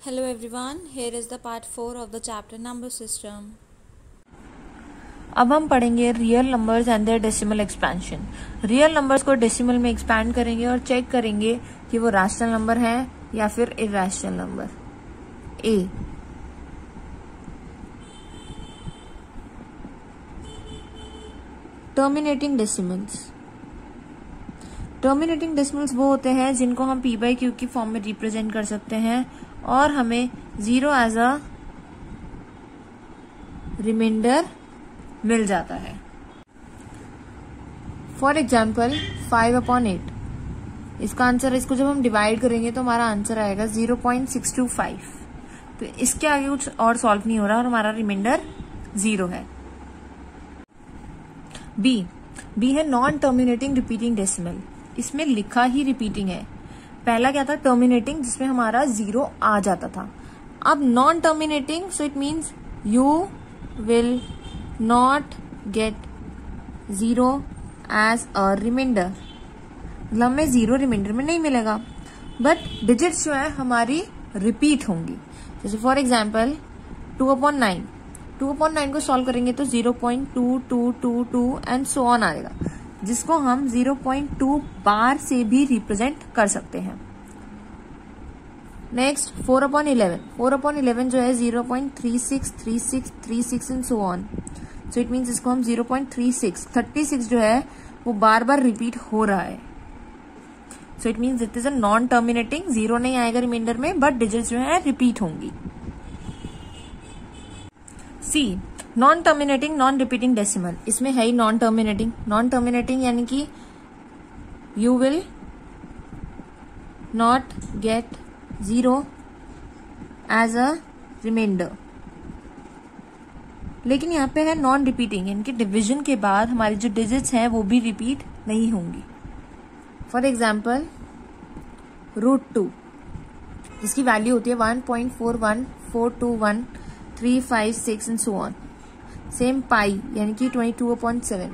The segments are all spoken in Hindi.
Hello everyone, here is the part 4 of the chapter number system. अब हम पढ़ेंगे real numbers and their decimal expansion. Real numbers को डेसिमल में एक्सपैंड करेंगे और चेक करेंगे कि वो रैशनल नंबर है या फिर इरैशनल नंबर। ए, टर्मिनेटिंग डेसिमल्स। टर्मिनेटिंग डेसिमल्स वो होते हैं जिनको हम पी बाई क्यू की फॉर्म में रिप्रेजेंट कर सकते हैं और हमें 0 एज अ रिमाइंडर मिल जाता है। फॉर एग्जाम्पल 5/8, इसका आंसर, इसको जब हम डिवाइड करेंगे तो हमारा आंसर आएगा 0.625। तो इसके आगे कुछ और सॉल्व नहीं हो रहा और हमारा रिमाइंडर 0 है। बी है नॉन टर्मिनेटिंग रिपीटिंग डेसिमल। इसमें लिखा ही रिपीटिंग है। पहला क्या था, टर्मिनेटिंग, जिसमें हमारा 0 आ जाता था। अब non terminating, so it means you will not get 0 as a remainder. मतलब हमें 0 रिमाइंडर में नहीं मिलेगा, बट डिजिट्स जो है हमारी रिपीट होंगी। जैसे फॉर एग्जाम्पल 2/9 को सॉल्व करेंगे तो 0.2222 एंड सो ऑन आएगा, जिसको हम 0.2 बार से भी रिप्रेजेंट कर सकते हैं। नेक्स्ट 4/11 जो है 0.363636 and so on. So it means इसको हम 0.36 जो है वो बार बार रिपीट हो रहा है। सो it means it is a non terminating, 0 नहीं आएगा रिमाइंडर में, बट डिजिट्स जो है रिपीट होंगी। C, non terminating non repeating decimal. इसमें है ही नॉन टर्मिनेटिंग यानी कि you will not get 0 as a remainder. लेकिन यहाँ पे है नॉन रिपीटिंग, यानी कि डिवीजन के बाद हमारी जो डिजिट्स हैं वो भी रिपीट नहीं होंगी। फॉर एग्जाम्पल √2, जिसकी वैल्यू होती है 1.41421 एंड सो ऑन। सेम पाई यानी कि 22/7,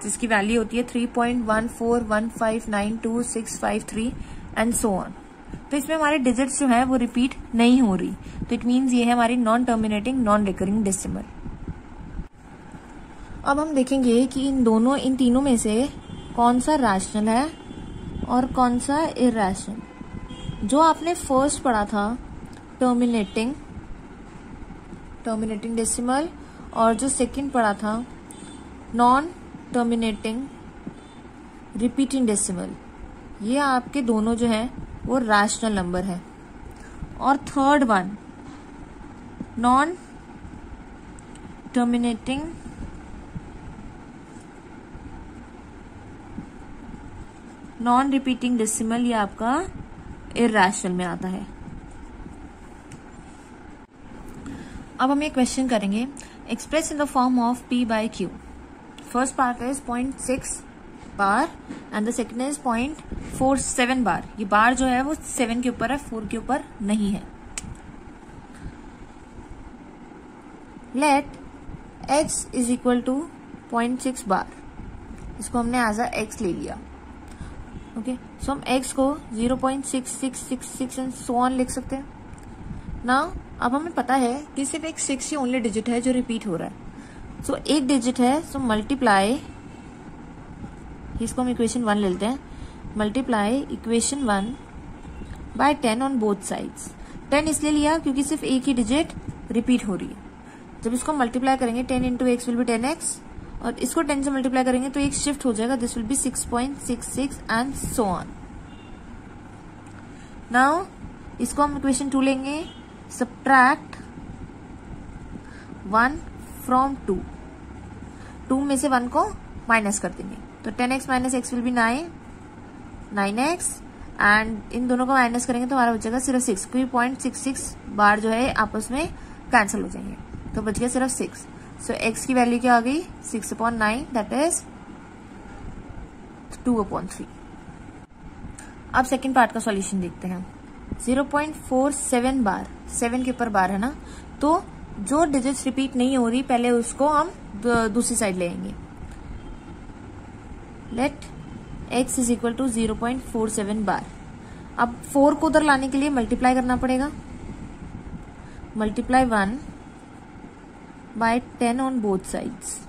जिसकी वैल्यू होती है 3.141592653 एंड सो ऑन। तो इसमें हमारे डिजिट्स जो है वो रिपीट नहीं हो रही, तो इट मीन्स ये है हमारी non terminating non recurring decimal. अब हम देखेंगे कि इन तीनों में से कौन सा रैशनल है और कौन सा इरैशनल। जो आपने फर्स्ट पढ़ा था टर्मिनेटिंग डेसिमल, और जो सेकंड पढ़ा था नॉन टर्मिनेटिंग रिपीटिंग डेसिमल, ये आपके दोनों जो है वो रैशनल नंबर है। और third one non terminating non repeating decimal, ये आपका इरैशनल में आता है। अब हम ये क्वेश्चन करेंगे, express in the form of P by Q। First part is 0.6 bar and the second is 0.47 बार। ये बार जो है वो 7 के ऊपर है, 4 के ऊपर नहीं है। Let x is equal to 0.6 bar, इसको हमने एज अ x ले लिया। ओके, सो हम x को 0.6666 एंड सो ऑन लिख सकते हैं ना। अब हमें पता है कि सिर्फ एक 6 ही ओनली डिजिट है जो रिपीट हो रहा है। सो एक डिजिट है, सो मल्टीप्लाई, इसको हम इक्वेशन 1 लेते हैं, multiply equation 1 by 10 on both sides. 10 इसलिए लिया क्योंकि सिर्फ एक ही डिजिट रिपीट हो रही है। जब इसको मल्टीप्लाई करेंगे 10 into x will be 10x, और इसको 10 से मल्टीप्लाई करेंगे तो एक शिफ्ट हो जाएगा, this will be 6.66 and so on. Now इसको हम इक्वेशन 2 लेंगे, सब्ट्रैक्ट 1 फ्रॉम 2 में से 1 को माइनस कर देंगे, तो 10x minus x will be 9x, and in दोनों को माइनस करेंगे तो हमारा बचेगा सिर्फ 6, क्योंकि 0.66 बार जो है आपस में कैंसिल हो जाएंगे, तो बच गया सिर्फ 6। सो x की वैल्यू क्या आ गई, 6/9, दैट इज 2/3। अब सेकेंड पार्ट का सॉल्यूशन देखते हैं। 0.47 बार, 7 के ऊपर बार है ना, तो जो डिजिट्स रिपीट नहीं हो रही पहले उसको हम दूसरी साइड ले आएंगे। Let x is equal to 0.47 bar. अब 4 को उधर लाने के लिए मल्टीप्लाई करना पड़ेगा, multiply 1 by 10 on both sides.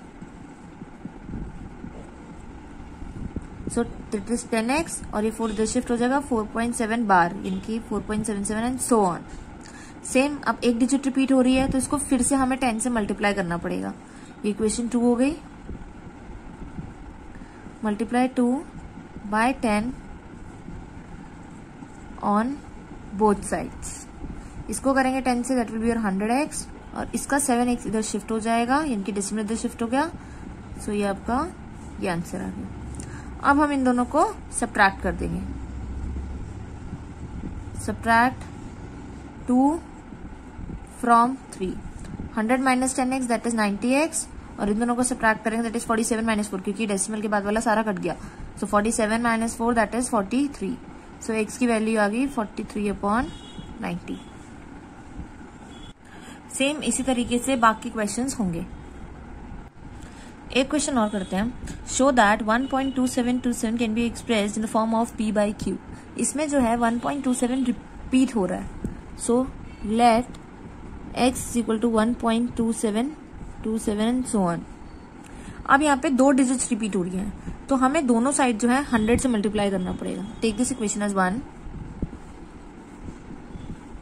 So that is 10x और ये 4 इधर शिफ्ट हो जाएगा 4.7 बार, इनकी 4.77 एंड सो ऑन. सेम अब एक डिजिट रिपीट हो रही है तो इसको फिर से हमें 10 से मल्टीप्लाई करना पड़ेगा. ये इक्वेशन 2 हो गई. Multiply 2 by 10 on both sides. इसको करेंगे 10 से, that will be your 100x और इसका 7x इधर शिफ्ट हो जाएगा, इनकी डेसिमल इधर शिफ्ट हो गया. सो ये आपका ये आंसर आ गया. अब हम इन दोनों को सब्ट्रैक्ट कर देंगे. Subtract 2 from 3. 100 minus 10x that is 90x और इन दोनों को सब्ट्रैक्ट करेंगे दैट इज 47 माइनस 4, क्योंकि डेसिमल के बाद वाला सारा कट गया. सो 47 minus 4 that is 43. So x की वैल्यू आ गई 43/90. सेम इसी तरीके से बाकी क्वेश्चंस होंगे. एक क्वेश्चन और करते हैं. Show that 1.2727 can be expressed in the form of p by q. इसमें जो है 1.27 रिपीट हो रहा है. So let x equal to 1.2727 and so on. अब यहाँ पे 2 डिजिट्स रिपीट हो रही हैं तो हमें दोनों साइड जो है 100 से मल्टीप्लाई करना पड़ेगा. Take this equation as 1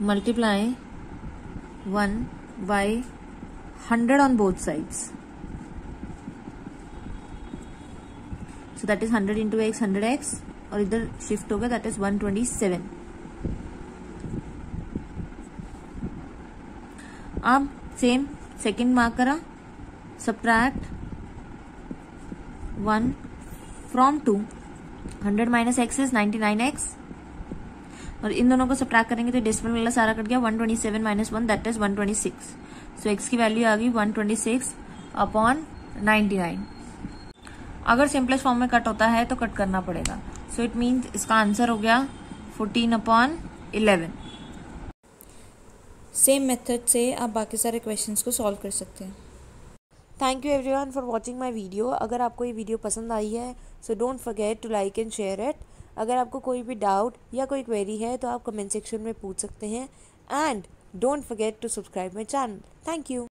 multiply 1 by 100 on both sides. So that is 100 into x 100x और इधर शिफ्ट हो गया दैट इज 127. अब सेम सेकेंड मार्क करा. Subtract 1 from 2. 100 minus x is 99x और इन दोनों को सब्ट्रैक्ट करेंगे तो डेसिमल वाला सारा कट गया. 127 minus 1 that is 126. So x की वैल्यू आ गई 126/99. अगर सिंपलेस्ट फॉर्म में कट होता है तो कट करना पड़ेगा. सो इट मीन्स इसका आंसर हो गया 14/11. सेम मेथड से आप बाकी सारे क्वेश्चंस को सॉल्व कर सकते हैं. Thank you everyone for watching my video. अगर आपको ये वीडियो पसंद आई है so don't forget to like and share it. अगर आपको कोई भी डाउट या कोई क्वेरी है तो आप कमेंट सेक्शन में पूछ सकते हैं. And don't forget to subscribe my channel. Thank you.